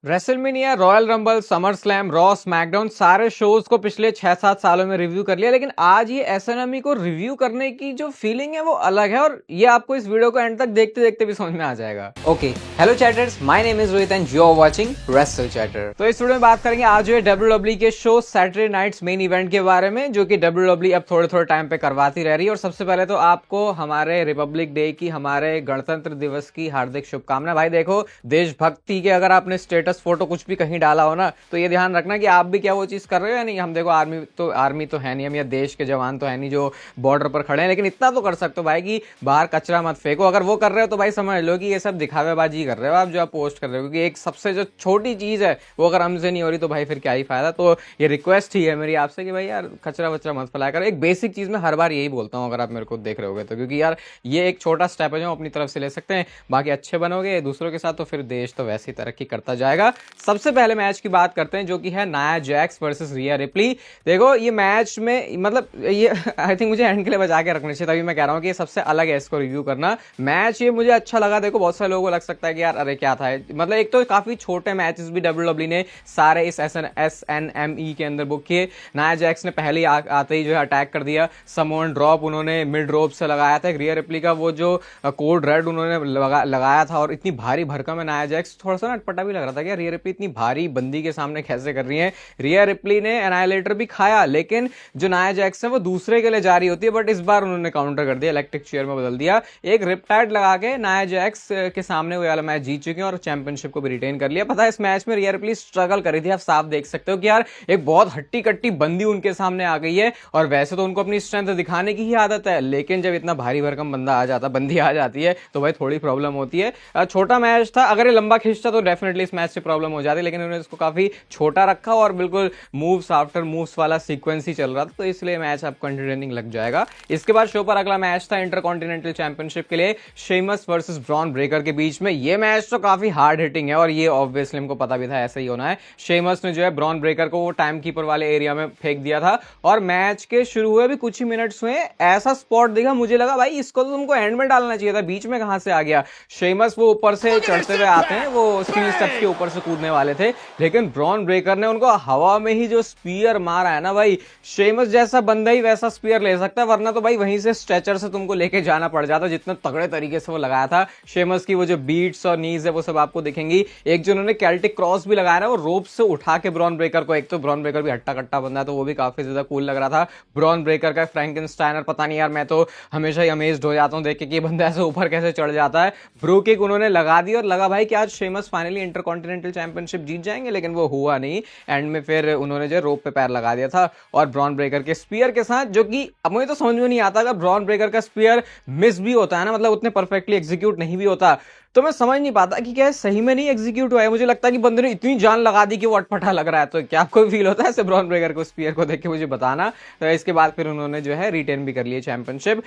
WrestleMania, royal rumble, summer slam, raw, SmackDown सारे shows को पिछले 6-7 सालों में रिव्यू कर लिया, लेकिन आज ये एसएनएमई को रिव्यू करने की जो फीलिंग है वो अलग है और ये आपको इस वीडियो को एंड तक देखते देखते भी समझ में आ जाएगा। Okay, hello chatters, my name is Rohit and you are watching wrestle chatter. तो इस वीडियो में बात करेंगे आज जो है डब्ल्यूडब्ल्यूई के show Saturday night's main event के बारे में, जो कि डब्ल्यूडब्ल्यूई अब थोड़े थोड़े टाइम पे करवाती रह रही है। और सबसे पहले तो आपको हमारे रिपब्लिक डे की, हमारे गणतंत्र दिवस की हार्दिक शुभकामनाएं। भाई देखो, देशभक्ति के अगर आपने स्टेटस फोटो कुछ भी कहीं डाला हो ना, तो ये ध्यान रखना कि आप भी क्या वो चीज कर रहे हो या नहीं। हम देखो आर्मी तो है नहीं, हम या देश के जवान तो है नहीं जो बॉर्डर पर खड़े हैं, लेकिन इतना तो कर सकते हो भाई कि बाहर कचरा मत फेंको। अगर वो कर रहे हो तो भाई समझ लो कि ये सब दिखावेबाजी कर रहे हो आप, जो आप पोस्ट कर रहे हो, क्योंकि एक सबसे जो छोटी चीज है वो अगर हमसे नहीं हो रही तो भाई फिर क्या ही फायदा। तो ये रिक्वेस्ट ही है मेरी आपसे कि भाई यार कचरा वचरा मत फैलाया करो। एक बेसिक चीज मैं हर बार यही बोलता हूँ अगर आप मेरे को देख रहे होगे तो, क्योंकि यार ये एक छोटा स्टेप है जो अपनी तरफ से ले सकते हैं। बाकी अच्छे बनोगे दूसरों के साथ तो फिर देश तो वैसे ही तरक्की करता जाएगा। सबसे पहले मैच की बात करते हैं जो कि है नाया जैक्स वर्सेस रिया रिप्ली। देखो ये मैच में मतलब ये आई थिंक मुझे एंड के लिए बचा के रखना चाहिए, तभी मैं कह रहा हूँ कि ये सबसे अलग है इसको रिव्यू करना। मैच ये मुझे अच्छा लगा। देखो बहुत सारे लोगों को लग सकता है कि यार अरे क्या था, मतलब एक तो काफी छोटे मैचेस भी डब्ल्यूडब्ल्यूई ने सारे इस एसएनएमई के अंदर बुक किए। नाया जैक्स ने पहले ही आते ही जो है अटैक कर दिया। समोन ड्रॉप उन्होंने मिड रोप से लगाया था। रिया रिप्ली का वो जो कोड रेड उन्होंने लगाया था, और इतनी भारी भरकम है नाया जैक्स, थोड़ा सा अटपटा भी लग रहा था कि रिया रिप्ली इतनी भारी बंदी के सामने कैसे कर रही है। रिया रिप्ली ने एनाइलेटर भी खाया, लेकिन जो नाया जैक्स है वो दूसरे के लिए जा रही होती है, बट इस बार उन्होंने काउंटर कर दिया, इलेक्ट्रिक चेयर में बदल दिया। एक रिपटाइड लगा के नाया जैक्स के सामने वो वाला मैच जीत चुके हैं और चैंपियनशिप को भी रिटेन कर लिया। पता है इस मैच में रिया रिप्ली स्ट्रगल कर रही थी, आप साफ देख सकते हो कि यार एक बहुत हट्टी कट्टी बंदी उनके सामने आ गई है। और वैसे तो उनको अपनी स्ट्रेंथ दिखाने की ही आदत है, लेकिन जब इतना भारी भरकम बंदी आ जाती है तो भाई थोड़ी प्रॉब्लम होती है। छोटा मैच था, अगर ये लंबा खिंचता तो डेफिनेटली इस मैच से प्रॉब्लम हो जाती, लेकिन उन्होंने इसको काफी छोटा रखा और बिल्कुल मूव्स आफ्टर मूव्स वाला सीक्वेंस ही चल रहा था, तो इसलिए मैच आपको एंटरटेनिंग लग जाएगा। इसके बाद शो पर अगला मैच था इंटरकॉन्टिनेंटल चैंपियनशिप के लिए शेमस वर्सेस ब्रॉन ब्रेकर के बीच में। ये मैच तो काफी हार्ड हिटिंग है और ये ऑब्वियसली हमको पता भी था ऐसा ही होना है। शेमस ने जो है ब्रॉन ब्रेकर को वो टाइम कीपर वाले एरिया में फेंक दिया था और मैच के शुरू हुए भी कुछ ही मिनट्स हुए ऐसा स्पॉट देखा, मुझे लगा भाई इसको तो तुमको एंड में डालना चाहिए था, बीच में कहां से आ गया। शेमस वो ऊपर से चढ़ते हुए आते हैं, वो स्टील स्टेप्स के ऊपर से कूदने वाले थे, लेकिन ब्रॉन ब्रेकर ने उनको हवा में ही जो स्पीयर मारा है ना भाई, शेमस जैसा बंदा ही वैसा स्पीयर ले सकता है, वरना तो भाई वहीं से स्ट्रेचर से तुमको लेके जाना पड़ जाता, जितना तगड़े तरीके से वो लगाया था। शेमस की वो जो बीट्स और नीज है वो सब आपको दिखेंगी। एक जो उन्होंने कैल्टिक क्रॉस भी लगाया ना, वो रोप से उठा के ब्रॉन ब्रेकर को, एक तो ब्रॉन ब्रेकर भी हट्टा कट्टा बंदा है तो वो भी काफी ज्यादा कूल लग रहा था। ब्रॉन ब्रेकर का फ्रैंकेनस्टाइन, पता नहीं यार मैं तो हमेशा ही अमेज्ड हो जाता हूं देख के कि बंदा ऐसे ऊपर कैसे चढ़ जाता है। ब्रो किक उन्होंने लगा दी और लगा भाई कि आज शेमस फाइनली इंटरकॉन्टिनेंटल चैंपियनशिप जीत जाएंगे, लेकिन वो हुआ नहीं। एंड में फिर उन्होंने जो रोप पे पैर लगा दिया था और ब्रॉन ब्रेकर के स्पीयर के साथ, जो कि अब मुझे तो समझ में नहीं आता, अगर ब्रॉन ब्रेकर का स्पीयर मिस भी होता है ना, मतलब उतने परफेक्टली एग्जीक्यूट नहीं भी होता, तो मैं समझ नहीं पाता कि क्या सही में नहीं एग्जीक्यूट हुआ है। मुझे लगता है कि बंदे ने इतनी जान लगा दी कि वो अटपटा लग रहा है। तो क्या आपको फील होता है ऐसे ब्रॉन ब्रेकर को स्पीयर को देख के मुझे बताना। तो इसके बाद फिर उन्होंने जो है रिटेन भी कर लिया चैंपियनशिप।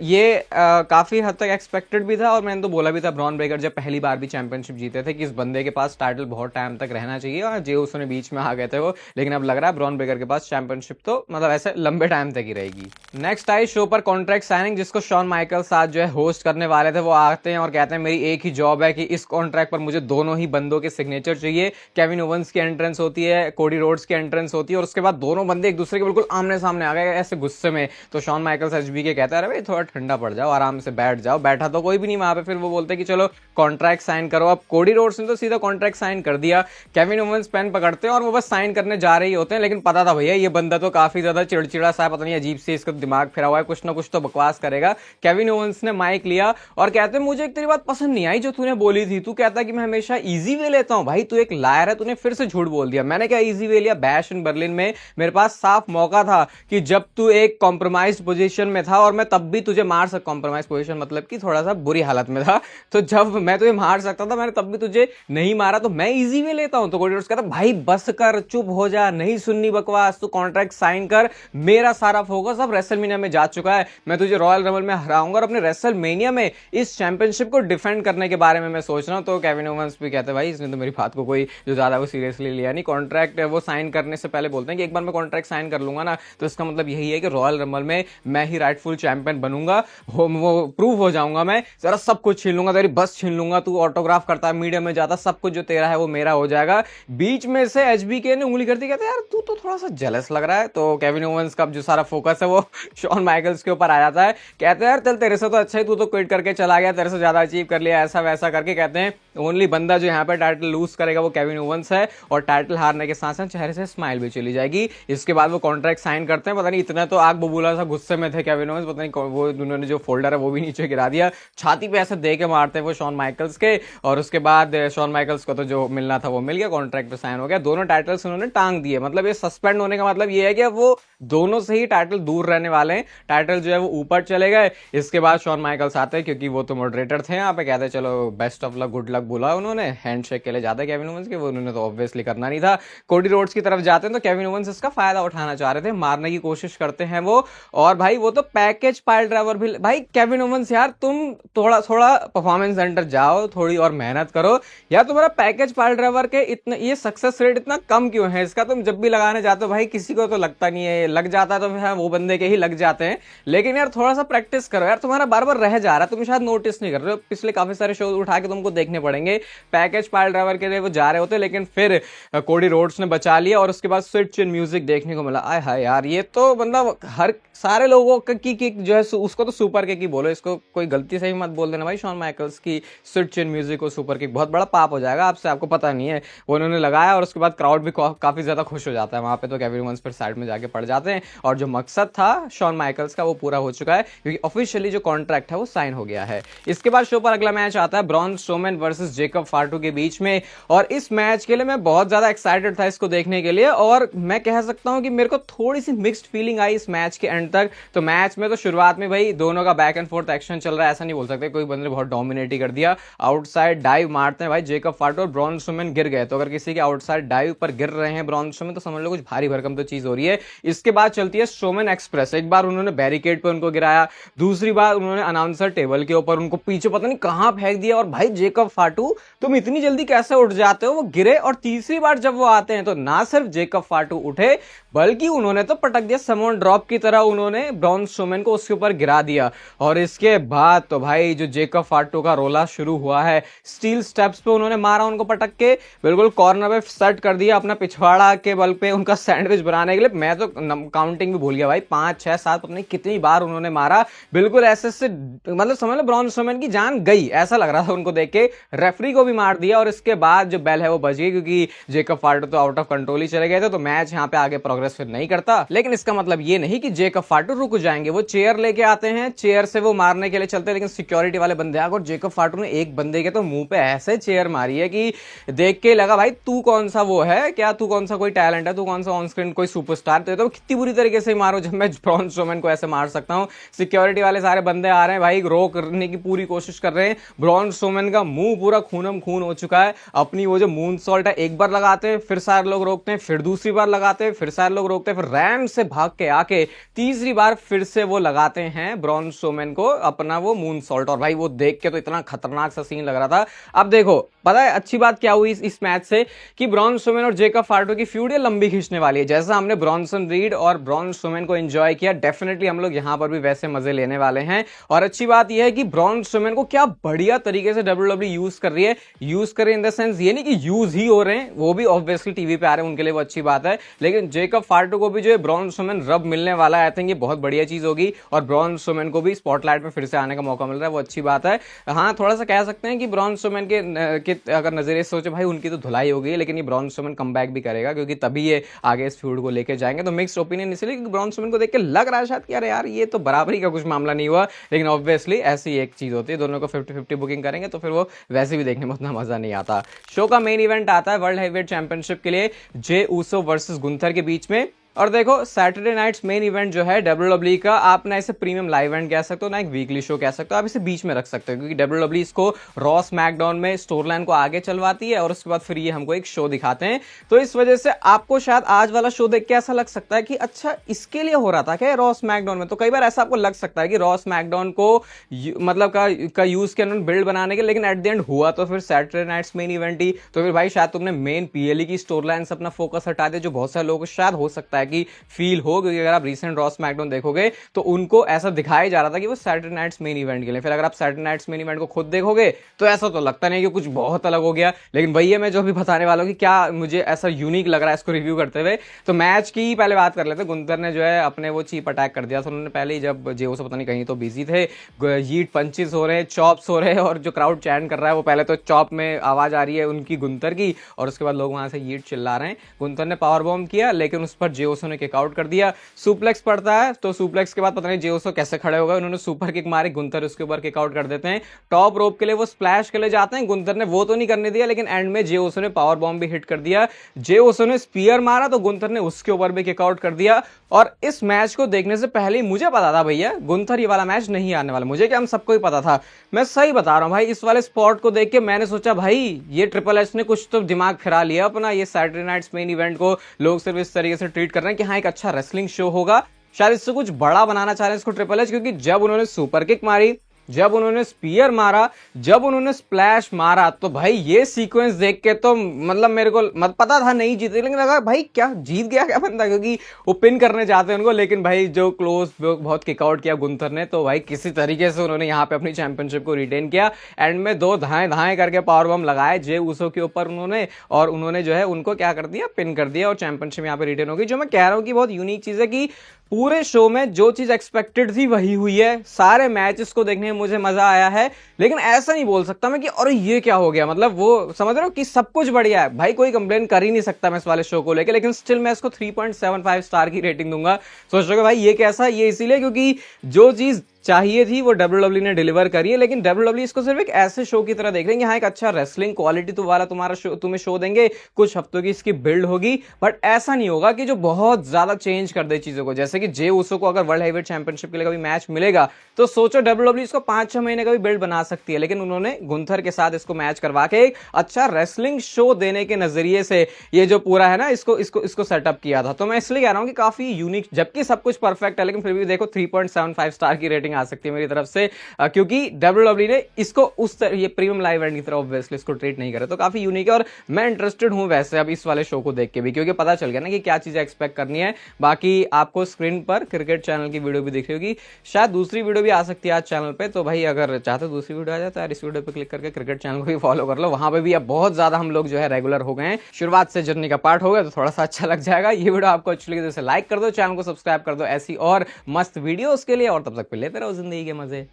ये काफी हद तक एक्सपेक्टेड भी था और मैंने तो बोला भी था ब्रॉन ब्रेकर जब पहली बार भी चैंपियनशिप जीते थे कि इस बंदे के पास टाइटल बहुत टाइम तक रहना चाहिए, और जो उसने बीच में आ गए थे वो, लेकिन अब लग रहा है ब्रॉन ब्रेकर के पास चैंपियनशिप तो मतलब ऐसे लंबे टाइम तक ही रहेगी। नेक्स्ट आई शो पर कॉन्ट्रैक्ट साइनिंग, जिसको शॉन माइकल साथ जो है होस्ट करने वाले थे। वो आते हैं और कहते हैं मेरी एक ही जॉब है कि इस कॉन्ट्रैक्ट पर मुझे दोनों ही बंदों के सिग्नेचर चाहिए। केविन ओवेंस की एंट्रेंस होती है, कोडी रोड्स की एंट्रेंस होती है, और उसके बाद दोनों बंदे एक दूसरे के बिल्कुल आमने सामने आ गए ऐसे गुस्से में। तो शॉन माइकल्स एचबी के कहता है भाई थोड़ा ठंडा पड़ जाओ, आराम से बैठ जाओ। बैठा तो कोई भी नहीं वहां पे। फिर वो बोलते कि चलो कॉन्ट्रैक्ट साइन करो। अब कोडी रोड्स ने तो सीधा कॉन्ट्रैक्ट साइन कर दिया। केविन ओवेंस पेन पकड़ते हैं और वो बस साइन करने जा रहे होते हैं, लेकिन पता था भैया ये बंदा तो काफी ज्यादा चिड़चिड़ा सा, पता नहीं अजीब से इसका दिमाग फिरा हुआ है, कुछ ना कुछ तो बकवास करेगा। केविन ओवेंस ने माइक लिया और कहते हैं मुझे एक तेरी बात पसंद नहीं आई जो तूने बोली थी, तू कहता कि मैं हमेशा इजी वे लेता हूं। भाई तू एक लायर है, तूने फिर से झूठ बोल दिया। मैंने क्या इजी वे लिया? बैश इन बर्लिन में मेरे पास साफ मौका था कि जब तू एक कॉम्प्रोमाइज्ड पोजीशन में था और मैं तब भी तुझे मार सकता, कॉम्प्रोमाइज पोजीशन मतलब कि थोड़ा सा बुरी हालत में था, तो जब मैं तुझे मार सकता था मैंने तब भी तुझे नहीं मारा, तो मैं इजी वे लेता हूं। तो कोडी रोड्स कहता भाई बस कर, चुप हो जा, नहीं सुननी बकवास, तू कॉन्ट्रैक्ट साइन कर, मेरा सारा फोकस अब रेसलमेनिया में जा चुका है। मैं तुझे रॉयल रंबल में हराऊंगा और अपने रेसलमेनिया में इस चैंपियनशिप को डिफेंड करने के के बारे में मैं सोच रहा हूँ। तो केविन ओवेंस भी कहते हैं भाई इसने तो मेरी बात को कोई जो ज़्यादा वो सीरियसली लिया नहीं। कॉन्ट्रैक्ट वो साइन करने से पहले बोलते हैं कि एक बार मैं कॉन्ट्रैक्ट साइन कर लूंगा ना तो इसका मतलब यही है कि रॉयल रंबल में मैं ही राइटफुल चैंपियन बनूंगा, वो प्रूव हो जाऊंगा, मैं जरा सब कुछ छीन लूंगा, तेरी बस छीन लूंगा, तू ऑटोग्राफ करता है मीडिया में जाता, सब कुछ जो तेरा है वो मेरा हो जाएगा। बीच में से एचबीके ने उंगली कर दी, कहते यार तू तो थोड़ा सा जेलस लग रहा है। तो केविन ओवेंस का जो सारा फोकस है वो शॉन माइकल्स के ऊपर आ जाता है। कहते हैं यार चल तेरे से तो अच्छा ही तू तो क्विट करके चला गया, तेरे से ज्यादा अचीव कर लिया, ऐसा वैसा करके। कहते हैं ओनली बंदा जो यहाँ पे टाइटल लूज करेगा वो केविन ओवेंस है, और टाइटल हारने के साथ साथ चेहरे से स्माइल भी चली जाएगी। इसके बाद वो कॉन्ट्रैक्ट साइन करते हैं। पता नहीं इतना तो आग बबूला सा गुस्से में थे केविन ओवेंस, पता नहीं वो उन्होंने जो फोल्डर है वो भी नीचे गिरा दिया, छाती पे ऐसे दे के मारते हैं वो शॉन माइकल्स के। और उसके बाद शॉन माइकल्स को तो जो मिलना था वो मिल गया, कॉन्ट्रैक्ट पे साइन हो गया, दोनों टाइटल्स उन्होंने टांग दिए। मतलब ये सस्पेंड होने का मतलब ये है कि वो दोनों से ही टाइटल दूर रहने वाले हैं, टाइटल जो है वो ऊपर चले गए। इसके बाद शॉन माइकल्स आते हैं क्योंकि वो तो मॉडरेटर थे यहाँ पे, कहते हैं चलो best of luck, good luck बोला उन्होंने, हैंडशेक के लिए जाते हैं केविन ओवेंस के, वो उन्होंने तो ऑब्वियसली करना नहीं था। कोडी रोड्स की तरफ जाते हैं तो केविन ओवेंस इसका फायदा उठाना चाह रहे थे, मारने की कोशिश करते हैं वो। और भाई वो तो पैकेज पाइल ड्राइवर भी, भाई केविन ओवेंस यार तुम थोड़ा थोड़ा परफॉर्मेंस सेंटर जाओ, थोड़ी और मेहनत करो यार, तुम्हारा पैकेज पाइल ड्राइवर के इतना ये सक्सेस रेट इतना कम क्यों है इसका? तुम जब भी लगाने जाते हो भाई किसी को तो लगता नहीं है, लग जाता है तो फिर वो बंदे के ही लग जाते हैं, लेकिन यार थोड़ा सा प्रैक्टिस करो यार, तुम्हारा बार बार रह जा रहा है, तुम शायद नोटिस नहीं कर रहे हो। पिछले काफी सारे शो उठा के तुमको देखने पड़ेंगे, पैकेज पाइल ड्राइवर के लिए वो जा रहे होते, लेकिन फिर कोडी रोड्स ने बचा लिया और उसके बाद स्विच इन म्यूजिक देखने को मिला। आय हाय यार ये तो बंदा हर सारे लोगों की किक जो है उसको तो सुपर किक ही बोलो, इसको कोई गलती से ही मत बोल देना भाई शॉन माइकल्स की स्विच इन म्यूजिक को सुपर किक, बहुत बड़ा पाप हो जाएगा आपसे, आपको पता नहीं है। वो उन्होंने लगाया और उसके बाद क्राउड भी काफी ज्यादा खुश हो जाता है वहां पे, तो केविन ओवेंस फिर साइड में जाके पड़ जाते हैं और जो मकसद था शॉन माइकल्स का वो पूरा हो चुका है क्योंकि ऑफिशियली जो कॉन्ट्रैक्ट है वो साइन हो गया है। इसके बाद शो पर अगला मैच आता है ब्रॉन स्ट्रोमैन वर्सेस जेकब फार्टू के बीच में, और इस मैच के लिए मैं बहुत ज्यादा एक्साइटेड था इसको देखने के लिए, और मैं कह सकता हूं कि मेरे को थोड़ी सी मिक्स्ड फीलिंग आई इस मैच के एंड तक। तो मैच में तो शुरुआत में भाई दोनों का बैक एंड फोर्थ एक्शन चल रहा है, ऐसा नहीं बोल सकते, कोई बंदे ने बहुत डोमिनेट ही कर दिया। आउटसाइड डाइव मारते हैं भाई जेकब फार्टू और ब्रॉन स्ट्रोमैन गिर गए, तो अगर किसी के आउटसाइड डाइव पर गिर रहे हैं ब्रॉन स्ट्रोमैन तो समझ लो कुछ भारी भरकम तो चीज हो रही है। इसके बाद चलती है स्ट्रोमैन एक्सप्रेस, एक बार उन्होंने बैरिकेड पे उनको गिराया, दूसरी बार उन्होंने अनाउंसर टेबल के ऊपर उनको पीछे पता नहीं कहां फेंक दिया, और भाई जेकब फार्टू तुम इतनी जल्दी कैसे उठ जाते हो, वो गिरे। और तीसरी बार जब वो आते हैं तो ना सिर्फ जेकब फार्टू उठे बल्कि उन्होंने तो पटक दिया समोन ड्रॉप की तरह, उन्होंने ब्रॉन स्ट्रोमैन को उसके ऊपर गिरा दिया। और इसके बाद तो भाई जो जेकब फार्टू का रोला शुरू हुआ है, स्टील स्टेप्स पे उन्होंने मारा उनको पटक के, बिल्कुल कॉर्नर पे सेट कर दिया अपना पिछवाड़ा के बल पे उनका सैंडविच बनाने के लिए। मैं तो काउंटिंग भी भूल गया भाई, 5 6 7 पता नहीं कितनी बार उन्होंने मारा, बिल्कुल ऐसे से मतलब समझ लो ब्रॉन स्ट्रोमैन की जान गई ऐसा लग रहा था उनको देख के। रेफरी को भी मार दिया और इसके बाद जो बेल है वो बज गई क्योंकि जेकब फार्टू तो आउट ऑफ कंट्रोल ही चले गए थे, तो मैच यहाँ पे आगे प्रोग्रेस फिर नहीं करता। लेकिन इसका मतलब ये नहीं कि जेकब फार्टू रुक जाएंगे, वो चेयर लेके आते हैं, चेयर से वो मारने के लिए चलते हैं, लेकिन सिक्योरिटी वाले बंदे आगे, और जेकब फार्टू ने एक बंदे के तो मुंह पे ऐसे चेयर मारी है कि देख के लगा भाई तू कौन सा वो है क्या, तू कौन सा कोई टैलेंट है, तू कौन सा ऑन स्क्रीन कोई सुपरस्टार, तो कितनी बुरी तरीके से मारो जब मैं ब्रॉन स्ट्रोमैन को ऐसे मार सकता हूं। सिक्योरिटी वाले सारे बंदे आ रहे हैं भाई, रोक करने की पूरी कोशिश कर रहे हैं, ब्रॉन स्ट्रोमैन का मुंह पूरा खूनम खून हो चुका है। अपनी वो जो मून सॉल्ट है एक बार लगाते हैं, फिर सारे लोग रोकते हैं, फिर दूसरी बार लगाते हैं, फिर सारे लोग रोकते हैं, फिर रैम से भाग के आके तीसरी बार फिर से वो लगाते हैं ब्रॉन स्ट्रोमैन को अपना वो मून सॉल्ट, और भाई वो देख के तो इतना खतरनाक सा सीन लग रहा था। अब देखो पता है अच्छी बात क्या हुई इस मैच से कि ब्रॉन स्ट्रोमैन और जेकब फार्टू की फ्यूड लंबी खींचने वाली है। जैसा हमने ब्रॉनसन रीड और ब्रॉन स्ट्रोमैन को एंजॉय किया, डेफिनेटली हम लोग यहां पर भी वैसे मजे लेने वाले हैं। और अच्छी बात यह है कि ब्रॉन स्ट्रोमैन को क्या बढ़िया तरीके से डब्ल्यूडब्ल्यूई यूज कर रही है, यूज कर रही है इन द सेंस ये नहीं कि यूज ही हो रहे हैं, वो भी ऑब्वियसली टीवी पे आ रहे हैं उनके लिए वो अच्छी बात है, लेकिन जेकब फार्टू को भी जो है ब्रॉन स्ट्रोमैन रब मिलने वाला है, आई थिंक ये बहुत बढ़िया चीज होगी, और ब्रॉन स्ट्रोमैन को भी स्पॉटलाइट में फिर से आने का मौका मिल रहा है, वो अच्छी बात है। हाँ थोड़ा सा कह सकते हैं कि ब्रॉन स्ट्रोमैन के अगर नजरिए सोचे भाई उनकी तो धुलाई हो गई, लेकिन ये ब्रॉन स्ट्रोमैन कमबैक भी करेगा क्योंकि तभी ये आगे इस फ्यूड को लेके जाएंगे। तो मिक्स्ड ओपिनियन इसलिए कि ब्रॉन स्ट्रोमैन को देख के लग रहा है शायद कि अरे यार ये तो बराबरी का कुछ मामला नहीं हुआ, लेकिन ऑब्वियसली ऐसी एक चीज होती है, दोनों को 50-50 बुकिंग करेंगे तो फिर वो वैसे भी देखने में उतना मजा नहीं आता। शो का मेन इवेंट आता है वर्ल्ड हेवीवेट चैंपियनशिप के लिए जे ऊसो वर्सेस गुंथर के बीच में। और देखो सैटरडे नाइट्स मेन इवेंट जो है WWE का, आप ना इसे प्रीमियम लाइव इवेंट कह सकते हो ना एक वीकली शो कह सकते हो, आप इसे बीच में रख सकते हो क्योंकि WWE इसको रॉ स्मैकडाउन में स्टोरी लाइन को आगे चलवाती है और उसके बाद फिर ये हमको एक शो दिखाते हैं। तो इस वजह से आपको शायद आज वाला शो देख के ऐसा लग सकता है कि अच्छा इसके लिए हो रहा था क्या रॉ स्मैकडाउन में। तो कई बार ऐसा आपको लग सकता है कि रॉ स्मैकडाउन को मतलब का यूज किया उन्होंने बिल्ड बनाने के, लेकिन एट द एंड हुआ तो फिर सैटरडे नाइट्स मेन इवेंट ही। तो फिर भाई शायद तुमने मेन पीएलई की स्टोरी लाइन से अपना फोकस हटा दिया, जो बहुत सारे लोगों को शायद हो सकता है कि फील हो, क्योंकि अगर आप रिसेंट रॉ स्मैकडाउन देखोगे तो उनको ऐसा दिखाया जा रहा था कि वो सैटरडे नाइट्स मेन इवेंट के लिए। फिर अगर आप सैटरडे नाइट्स मेन इवेंट को खुद देखोगे तो ऐसा तो लगता नहीं कि कुछ बहुत अलग हो गया। लेकिन वही है मैं जो भी बताने वाला हूं कि क्या मुझे ऐसा यूनिक लग रहा है इसको रिव्यू करते हुए। तो मैच की पहले बात कर लेते। गुंतर ने जो है अपने वो चीप अटैक कर दिया था उन्होंने पहले ही, जब जेओ से पता नहीं कहीं तो बिजी थे, यीट पंचेस हो रहे हैं, चॉप्स हो रहे हैं और जो क्राउड चैंट कर रहा है वो पहले तो चॉप में आवाज आ रही है उनकी गुंतर की और उसके बाद लोग वहां से यीट चिल्ला रहे हैं। गुंतर ने पावर बॉम्ब किया लेकिन उस पर जेओसो ने किक आउट कर दिया। सुप्लेक्स पड़ता है तो सुप्लेक्स के बाद पता नहीं जेओसो कैसे खड़े हो गए, उन्होंने सुपर किक मारी, गुंतर उसके ऊपर किक आउट कर देते हैं। टॉप रोप के लिए वो स्प्लैश के लिए जाते हैं, गुंतर ने वो तो नहीं करने दिया लेकिन एंड में जेओसो ने पावर बॉम्ब भी हिट कर दिया। जेओसो ने स्पीयर मारा तो गुंतर ने उसके ऊपर भी किक आउट कर दिया। और इस मैच को देखने से पहले ही मुझे पता था भैया गुंथर ये वाला मैच नहीं आने वाला, मुझे क्या हम सबको ही पता था। मैं सही बता रहा हूं भाई, इस वाले स्पॉट को देख के मैंने सोचा भाई ये ट्रिपल एच ने कुछ तो दिमाग फिरा लिया अपना, ये सैटरडे नाइट्स मेन इवेंट को लोग सिर्फ इस तरीके से ट्रीट कर रहे हैं कि हाँ एक अच्छा रेसलिंग शो होगा, शायद इससे कुछ बड़ा बनाना चाह रहे हैं इसको ट्रिपल एच। क्योंकि जब उन्होंने सुपर किक मारी, जब उन्होंने स्पीयर मारा, जब उन्होंने स्प्लैश मारा, तो भाई ये सीक्वेंस देख के तो मतलब मेरे को मत पता था नहीं जीते, लेकिन लगा भाई क्या जीत गया क्या बंदा, क्योंकि वो पिन करने जाते हैं उनको। लेकिन भाई जो क्लोज बहुत किकआउट किया गुंथर ने, तो भाई किसी तरीके से उन्होंने यहाँ पे अपनी चैंपियनशिप को रिटेन किया। एंड में दो धाएं धाएं करके पावर बम लगाए जे उसो के ऊपर उन्होंने, और उन्होंने जो है उनको क्या कर दिया, पिन कर दिया और चैंपियनशिप यहाँ पे रिटेन होगी। जो मैं कह रहा हूँ कि बहुत यूनिक चीज है कि पूरे शो में जो चीज एक्सपेक्टेड थी वही हुई है। सारे मैचेस को देखने में मुझे मजा आया है, लेकिन ऐसा नहीं बोल सकता मैं कि अरे ये क्या हो गया, मतलब वो समझ रहे हो कि सब कुछ बढ़िया है भाई, कोई कंप्लेन कर ही नहीं सकता मैं इस वाले शो को लेकर। लेकिन स्टिल मैं इसको 3.75 स्टार की रेटिंग दूंगा। सोचोगे भाई ये कैसा, ये इसीलिए क्योंकि जो चीज चाहिए थी वो WWE ने डिलीवर करी है। लेकिन WWE इसको सिर्फ एक ऐसे शो की तरह देख रहे हैं कि हाँ एक अच्छा रेसलिंग क्वालिटी तो वाला तुम्हारा शो तुम्हें शो देंगे, कुछ हफ्तों की इसकी बिल्ड होगी, बट ऐसा नहीं होगा कि जो बहुत ज्यादा चेंज कर दे चीजों को। जैसे कि जे उसो को अगर वर्ल्ड हेवीवेट चैंपियनशिप के लिए कभी मैच मिलेगा तो सोचो WWE इसको 5-6 महीने का भी बिल्ड बना सकती है, लेकिन उन्होंने गुंथर के साथ इसको मैच करवा के एक अच्छा रेसलिंग शो देने के नजरिए से ये जो पूरा है ना इसको सेटअप किया था। तो मैं इसलिए कह रहा हूं कि काफी यूनिक, जबकि सब कुछ परफेक्ट है, लेकिन फिर भी देखो 3.75 स्टार की रेटिंग आ सकती है मेरी तरफ से, क्योंकि WWE ने इसको उस तरह ये प्रीमियम लाइव इवेंट की तरह ऑब्वियसली इसको ट्रीट नहीं करे। तो काफी यूनिक है और मैं इंटरेस्टेड हूं वैसे अब इस वाले शो को देख के भी, क्योंकि पता चल गया ना कि क्या चीजें एक्सपेक्ट करनी है। बाकी आपको स्क्रीन पर क्रिकेट चैनल की वीडियो भी दिख रही होगी, शायद दूसरी वीडियो भी आ सकती है आज चैनल पे। तो भाई अगर चाहते हो दूसरी वीडियो आ जाए तो यार इस वीडियो पे क्लिक करके क्रिकेट चैनल को भी फॉलो कर लो, वहां पे भी अब बहुत ज्यादा हम लोग जो है रेगुलर हो गए हैं, शुरुआत से जर्नी का पार्ट हो गया, तो थोड़ा सा अच्छा लग जाएगा। ये वीडियो आपको अच्छी लगी तो इसे लाइक कर दो, चैनल को सब्सक्राइब कर दो ऐसी और मस्त वीडियोस के लिए, और तब तक पे लेते रहो जिंदगी के मजे।